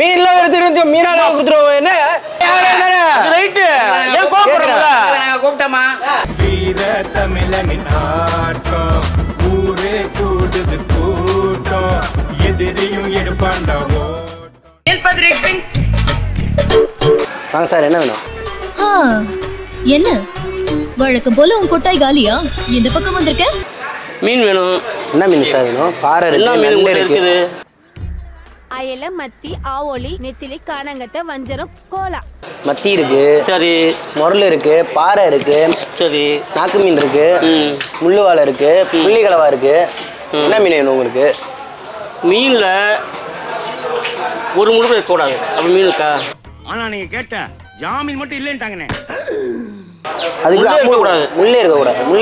மீன்லாம் எடுத்துட்டு மீனால கொடுத்துருவோம். என்ன ரைட்டு கூப்பிட்டமா வீர தமிழனின் ஆட்டம் ஊரே கூடுது கூட்டம் எதிரியும் எடுப்பாண்டா வாங்க சார். என்ன வேணும்? என்ன வழக்கம் போல உன் கொட்டாய் காலியா? இந்த பக்கம் வந்திருக்க. மீன் வேணும். என்ன மீன் சார் வேணும்? பாறை இருக்குது. அயல மத்தி ஆவோலி நெத்திலி காணங்கத்தை வஞ்சரம் கோலா மத்தி இருக்கு. சரி. முரல் இருக்கு. பாறை இருக்கு. சரி. நாக்கு மீன் இருக்கு. முள்ளுவாலை இருக்கு. புள்ளி கலவா இருக்கு. என்ன மீன் வேணும் உங்களுக்கு? மீன்ல ஒரு முழு இருக்கக்கூடாது. அப்படி மீன் இருக்கா? ஆனா நீங்க கேட்ட ஜாமீன் மட்டும் இல்லைன்ட்டாங்கண்ணே. அதுக்கு முள்ளே இருக்கக்கூடாது. முள்ளே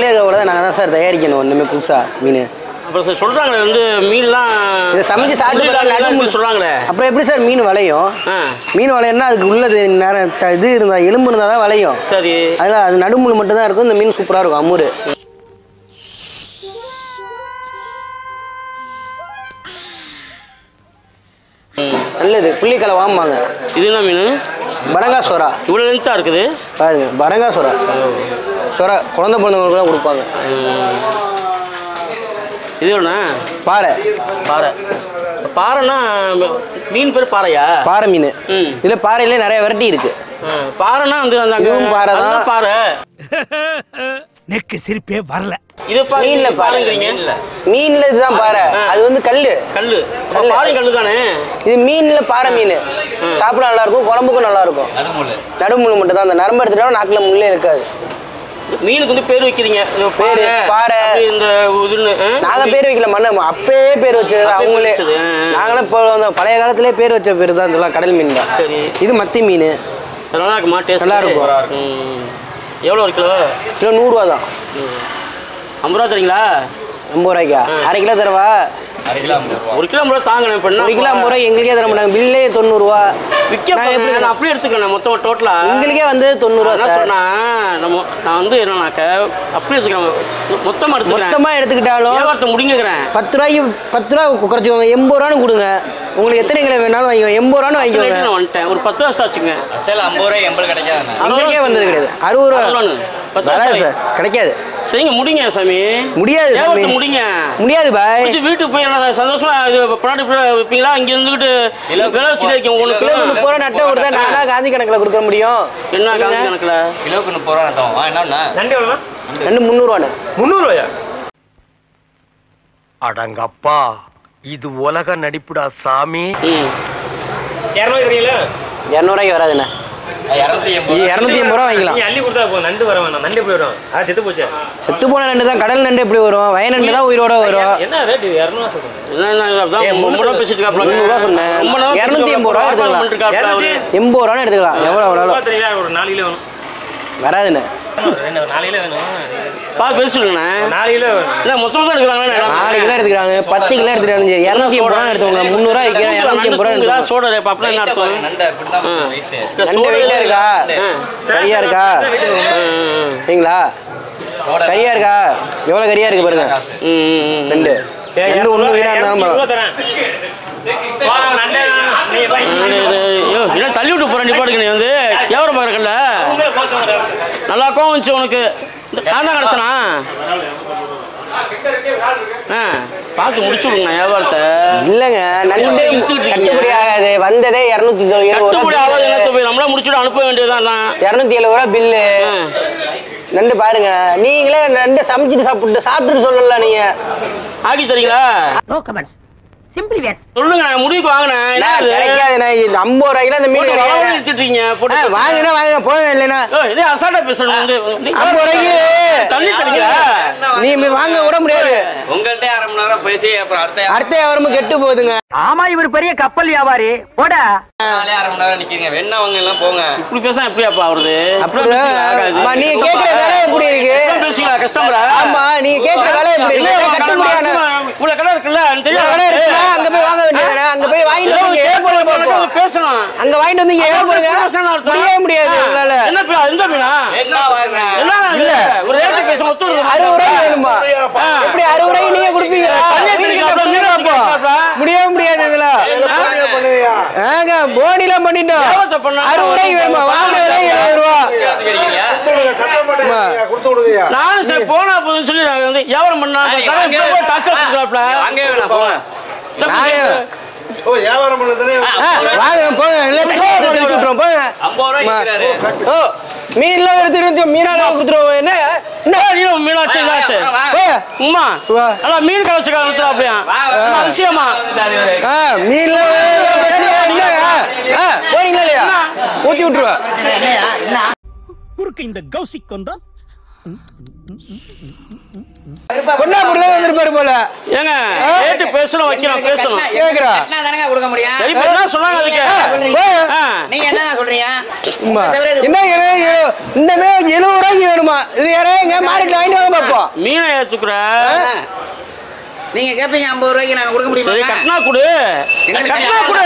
இருக்கக்கூடாது. நாங்கள் தான் சார் தயாரிக்கணும் ஒன்றுமே புதுசா மீன். அப்புறம் சொல்றாங்களே வந்து மீன்லாம் இதை சமைச்சு சாப்பிட்டு சொல்றாங்களே. அப்புறம் எப்படி சார் மீன் வளையும்? மீன் வளையம்னா அதுக்கு உள்ளது நேரம் இது இருந்தா எலும்பு இருந்தால் தான் வளையும். சரி. அதெல்லாம் அது நடுமுள் மட்டும் தான் இருக்கும். இந்த மீன் சூப்பராக இருக்கும். அம்மூர் நல்லது. புள்ளி கலை வாங்குவாங்க. இது என்ன மீன்? பரங்கா சொரா. இவ்வளோ லென்த்தாக இருக்குது பாருங்க. பரங்கா சொரா. சொரா குழந்தை பிறந்தவங்களுக்கு தான் கொடுப்பாங்க. இது ஒண்ணா? பாறை. பாறை. பாறைன்னா மீன் பேர் பாறையா? பாறை மீன். இதுல பாறையில நிறைய வெரைட்டி இருக்கு. பாறைன்னா அந்த பாறை தான். பாறை நெக்கு சிரிப்பே வரல. இது மீன்ல பாருங்க. மீன்ல இதுதான் பாறை. அது வந்து கல்லு. கல்லு. பாறை கல்லு தானே இது. மீன்ல பாறை மீன் சாப்பிட நல்லா இருக்கும். குழம்புக்கும் நல்லா இருக்கும். நடுமுள் மட்டும் தான். அந்த நரம்பு எடுத்துட்டா நாக்குல முள்ளே இருக்காது. மீனுக்கு வந்து பேர் வைக்கிறீங்க. பேரு பாறை. இந்த நாங்க பேர் வைக்கல. மண்ண அப்பயே பேர் வச்சது அவங்களே. நாங்களும் இப்போ பழைய காலத்திலே பேர் வச்ச பேர் தான் இதெல்லாம். கடல் மீன் தான். சரி. இது மத்தி மீன். நல்லா இருக்குமா? டேஸ்ட் நல்லா இருக்கும். எவ்வளோ ஒரு கிலோ? கிலோ 100 ரூபா தான். 50 ரூபா தரீங்களா? 50 ரூபாய்க்கா? அரை கிலோ தரவா? ஒரு கிலோ 50 ரூபா தாங்கணும். இப்போ 1 கிலோ 50 ரூபா எங்களுக்கே தர மாட்டாங்க. பில்லே 90 ரூபா. நான் அப்படியே எடுத்துக்கிறேன் மொத்தமாக டோட்டலா. உங்களுக்கே வந்து 90 ரூபா சார். நான் வந்து என்னன்னாக்க அப்படியே எடுத்துக்கிறேன். மொத்தமாக எடுத்துக்கிறேன். மொத்தமாக எடுத்துக்கிட்டாலும் வியாபாரத்தை முடிஞ்சுக்கிறேன். 10 ரூபா குறைச்சிக்கோங்க. 80 ரூபான்னு கொடுங்க. உங்களுக்கு எத்தனை கிலோ வேணாலும் வாங்கிக்கோங்க. 80 ரூபான்னு வாங்கிக்கோங்க. நான் வந்துட்டேன். ஒரு 10 ரூபா ஆச்சுங்க. 50 ரூபாய் எம்பல் கிடைக்காது. உங்களுக்கே வந்தது கிடையாது. 60 ரூபா சார் கிடைக்காது. சரிங்க முடிங்க சாமி. முடியாது சாமி. முடிங்க. முடியாது பாய். வீட்டுக்கு போய் சந்தோஷமா பின்னாடி வைப்பீங்களா? இங்க இருந்துகிட்டு விலை வச்சு வைக்கும். உங்களுக்கு கிலோ 30 ரூபா நட்டை கொடுத்தா நானா காந்தி கணக்கில் கொடுக்க முடியும்? என்ன காந்தி கணக்கில்? கிலோக்கு 30 ரூபா நட்டோம். என்ன நண்டு எவ்வளோ? நண்டு 300 ரூபாண்ணே. 300 ரூபாயா? அடங்கப்பா, இது உலக நடிப்புடா சாமி. 200 ரூபாய்க்கு 200 ரூபாய்க்கு வராதுண்ணே. 280 ரூபா வாங்கிக்கலாம். அள்ளி கொடுத்தா நண்டு வர வேணாம். நண்டு எப்படி வரும்? செத்து போச்சு. செத்து போன நண்டு தான். கடல் நண்டு எப்படி வரும்? வய நண்டு தான் உயிரோட வரும். என்ன ரேட்? 200 சொல்றேன். ரொம்ப ரூபா பேசிட்டு 300 சொன்னேன். 280 ரூபா எடுத்துக்கலாம். 80 ரூபான்னு எடுத்துக்கலாம். எவ்வளோ வேணாலும். ஒரு 4 கிலோ வேணும். வராதுண்ணே. 4 கிலோ வேணும். பார்த்து பேசுங்கண்ணே. 4 கிலோ இல்லை மொத்தமாக எடுக்கிறாங்க. 4 கிலோ எடுத்துக்கிறாங்க. 10 கிலோ எடுத்துக்கிறாங்க. 280 ரூபா எடுத்துக்கோங்க. 300 ரூபா வைக்கிறேன். 280 ரூபா சோட அப்படின்னா என்ன அர்த்தம்? நண்டு வெயிட்டா இருக்கா? கரியா இருக்கா? சரிங்களா? கரியா இருக்கா? எவ்வளோ கரியா இருக்கு பாருங்க. நண்டு நண்டு ஒன்று வீணா இருந்தாலும் தள்ளி விட்டு போறேன். நிப்பாட்டுக்கு நீ வந்து வியாபாரம் பார்க்கல. நல்லா கோவம் வந்துச்சு உனக்கு. நான் தான் கிடச்சனா? பார்த்து முடிச்சு விடுங்க வியாபாரத்தை. இல்லைங்க. நண்டு கட்டுப்படி ஆகாது. வந்ததே 270 ரூபா. நம்மளா முடிச்சுட்டு அனுப்ப வேண்டியதான். 270 ரூபா பில்லு. நண்டு பாருங்க. நீங்களே நண்டு சமைச்சிட்டு சாப்பிட்டுட்டு சொல்லல. நீங்க ஆக்கி தரீங்களா? சொல்லுங்க. முடிவுக்கு வாங்கினேன். கிடைக்காதுண்ணே. 50 ரூபாய்க்கு அந்த மீன் வாங்கினா வாங்க போக இல்லைன்னா அசால்ட்டா பேசணும். 50 ரூபாய்க்கு தண்ணி தரீங்களா? நீ வாங்க விட முடியாது. உங்கள்கிட்ட 1/2 மணி நேரம் பேசி அப்புறம் அடுத்த வியாபாரமும் கெட்டு போகுதுங்க. ஆமா, இவர் பெரிய கப்பல் வியாபாரி. போடா 1/2 மணி நேரம் நிக்கிறீங்க. வேணா வாங்க எல்லாம் போங்க. இப்படி பேச எப்படியாப்பா வருது? நீங்க கேக்குற வேலை எப்படி இருக்கு? பேசுங்களா கஸ்டமரா? ஆமா, நீங்க கேக்குற வேலை எப்படி இருக்கு? கட்டுப்படியான இவ்வளவு கடை இருக்குல்ல, கடை இருக்குன்னா அங்க போய் வாங்க வேண்டியது. அங்க போய் வாங்கிட்டு வந்து பேசணும். அங்க வாங்கிட்டு வந்து முடியவே முடியாது உங்களால. என்ன மீனா? இல்ல ஒரு ரேட்டு பேச மொத்தம் 60 ரூபாய் வேணுமா? எப்படி 60 ரூபாய் நீங்க கொடுப்பீங்க? முடியவே முடியாது இதுல. ஏங்க போனிலாம் பண்ணிட்டோம். 60 ரூபாய்க்கு வேணுமா? வாங்க விலை 70 ரூபா. நானும் சரி போனா போதுன்னு சொல்லி நான் வந்து வியாபாரம் பண்ணா டாக்டர் கொடுக்குறாப்ல. வியாபாரம் பண்ணதுனே வாங்க போங்க. விட்டுறோம் போங்க. 50 ரூபாய் விக்கிறாரு. ஓ மீன்லாம் எடுத்துட்டு மீனால கொடுத்துருவோம். என்ன மீனாச்சு உமா நல்லா மீன் கலச்சு அப்படியா அதிசயமா மீன்லாம் போறீங்களா இல்லையா? ஊத்தி விட்டுருவா. குறுக்கு இந்த கௌசிக் கொண்டா கொண்டாபுரில வந்திருப்பாரு போல. ஏங்க கேட்டு பேசணும் வைக்கிறோம் பேசணும் கேக்குறா கொடுக்க முடியும். சரி என்ன சொன்னாங்க அதுக்கு நீங்க என்ன சொல்றீங்க? என்ன இந்த மே 70 ரூபாய்க்கு வேணுமா? இது யாரையா மார்க்கெட்ல வாங்கிட்டு வாங்க பாப்போம். மீனை ஏத்துக்குற நீங்க கேப்பீங்க 50 ரூபாய்க்கு நான் கொடுக்க சரி முடியுமா? கட்டினா கொடு கட்டினா கொடு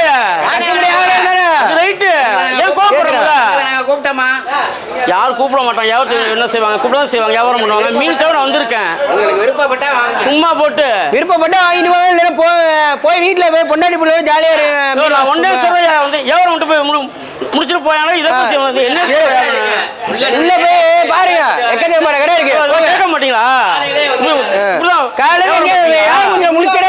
ரைட்டு ஏன் கோபப்படுறீங்களா? நான் கூப்பிட்டமா யாரும் கூப்பிட மாட்டாங்க. வியாபாரத்துக்கு என்ன செய்வாங்க? கூப்பிட தான் செய்வாங்க. வியாபாரம் பண்ணுவாங்க. மீன் தவிர வந்திருக்கேன். உங்களுக்கு விருப்பப்பட்டா வாங்க. சும்மா போட்டு விருப்பப்பட்டா வாங்கிட்டு வாங்க. இல்லைன்னா போய் வீட்டுல போய் பொண்டாட்டி பிள்ளை ஜாலியா இருக்கு. நான் ஒன்னே சொல்றேன் வந்து வியாபாரம் மட்டும் போய் முடிச்சுட்டு போயாலும் இதை பத்தி என்ன உள்ள போய் பாருங்க. எக்கச்சக்கமான கடை இருக்கு. கேட்க மாட்டீங்களா? காலையில கொஞ்சம் முழிச்சே